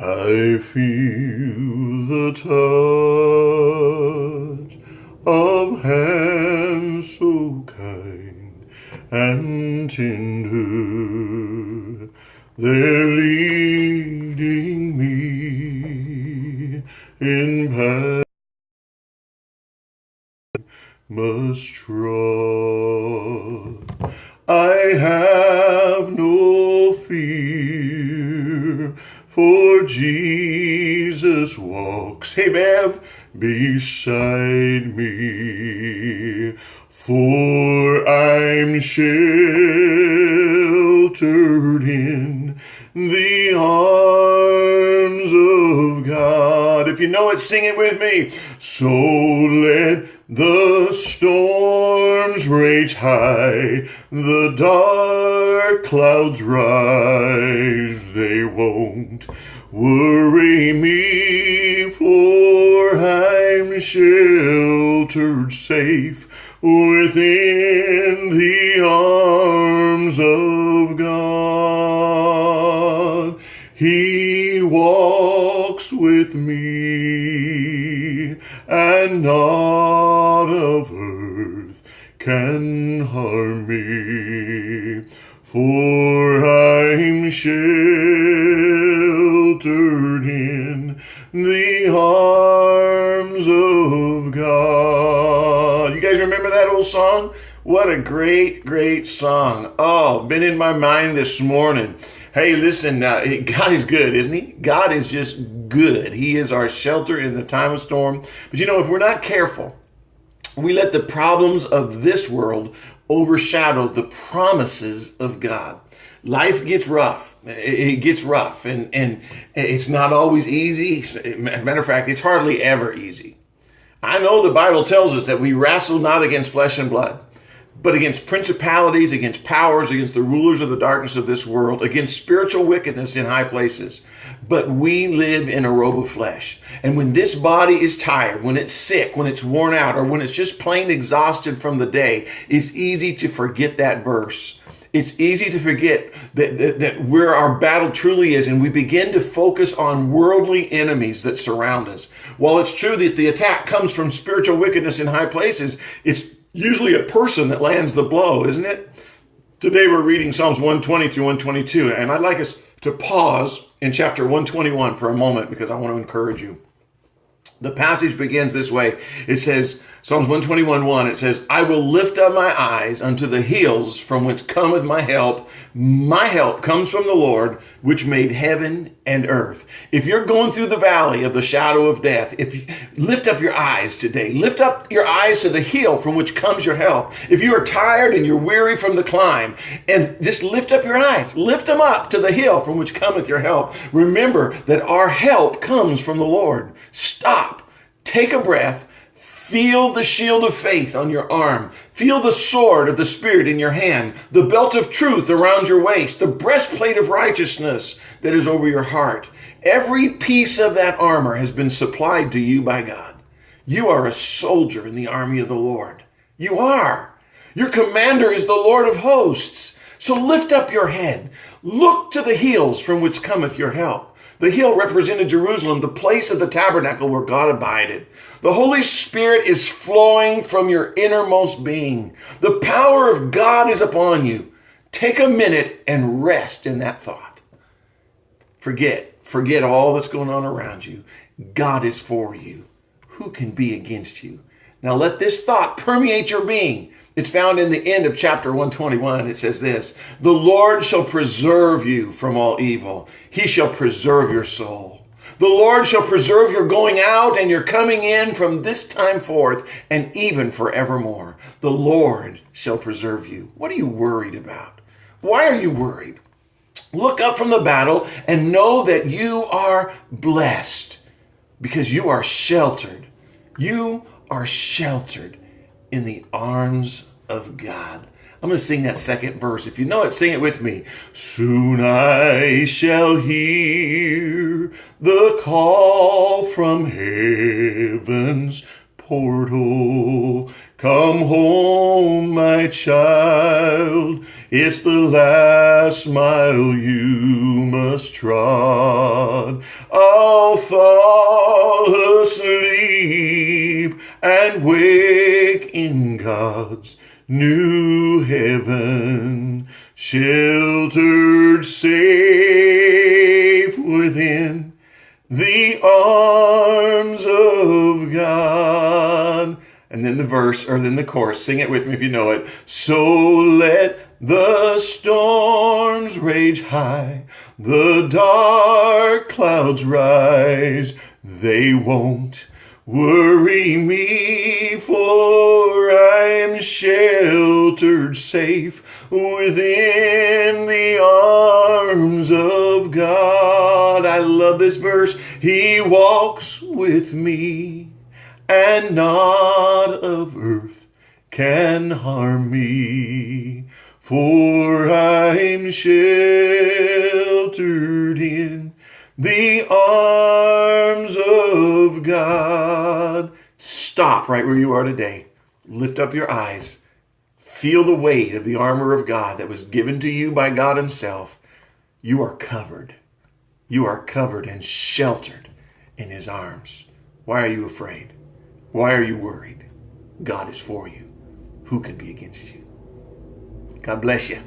I feel the touch of hands so kind and tender. They're leading me in path must trod. I have no fear, for Jesus walks, hey Bev, beside me. For I'm sheltered in the arms of God. If you know it, sing it with me. So let the storms rage high, the dark clouds rise, they won't worry me, for I'm sheltered safe within the arms of God. He walks with me, and naught of earth can harm me, for I'm sheltered in the arms of God. You guys remember that old song? What a great, great song. Oh, been in my mind this morning. Hey, listen, God is good, isn't he? God is just good. He is our shelter in the time of storm. But you know, if we're not careful, we let the problems of this world overshadow the promises of God. Life gets rough. It gets rough, and it's not always easy. Matter of fact, it's hardly ever easy. I know the Bible tells us that we wrestle not against flesh and blood, but against principalities, against powers, against the rulers of the darkness of this world, against spiritual wickedness in high places. But we live in a robe of flesh. And when this body is tired, when it's sick, when it's worn out, or when it's just plain exhausted from the day, it's easy to forget that verse. It's easy to forget that where our battle truly is, and we begin to focus on worldly enemies that surround us. While it's true that the attack comes from spiritual wickedness in high places, it's usually a person that lands the blow, isn't it? Today we're reading Psalms 120 through 122, and I'd like us to pause in chapter 121 for a moment because I want to encourage you. The passage begins this way. It says, Psalms 121:1, it says, I will lift up my eyes unto the hills from which cometh my help. My help comes from the Lord, which made heaven and earth. If you're going through the valley of the shadow of death, if you lift up your eyes today, lift up your eyes to the hill from which comes your help. If you are tired and you're weary from the climb, and just lift up your eyes, lift them up to the hill from which cometh your help. Remember that our help comes from the Lord. Stop, take a breath, feel the shield of faith on your arm. Feel the sword of the Spirit in your hand, the belt of truth around your waist, the breastplate of righteousness that is over your heart. Every piece of that armor has been supplied to you by God. You are a soldier in the army of the Lord. You are. Your commander is the Lord of hosts. So lift up your head. Look to the hills from which cometh your help. The hill represented Jerusalem, the place of the tabernacle where God abided. The Holy Spirit is flowing from your innermost being. The power of God is upon you. Take a minute and rest in that thought. Forget all that's going on around you. God is for you. Who can be against you? Now let this thought permeate your being. It's found in the end of chapter 121. It says this, the Lord shall preserve you from all evil. He shall preserve your soul. The Lord shall preserve your going out and your coming in from this time forth and even forevermore. The Lord shall preserve you. What are you worried about? Why are you worried? Look up from the battle and know that you are blessed because you are sheltered. You are sheltered in the arms of God. I'm going to sing that second verse. If you know it, sing it with me. Soon I shall hear the call from heaven's portal. Come home, my child, it's the last mile you must trod. I'll fall asleep and wake in God's new heaven, sheltered safe within the arms of God. And then the verse, or then the chorus, sing it with me if you know it. So let the storms rage high, the dark clouds rise, they won't worry me, for I'm sheltered safe within the arms of God. I love this verse. He walks with me, and naught of earth can harm me, for I'm sheltered in the arms of God. Stop right where you are today. Lift up your eyes. Feel the weight of the armor of God that was given to you by God himself. You are covered. You are covered and sheltered in his arms. Why are you afraid? Why are you worried? God is for you. Who can be against you? God bless you.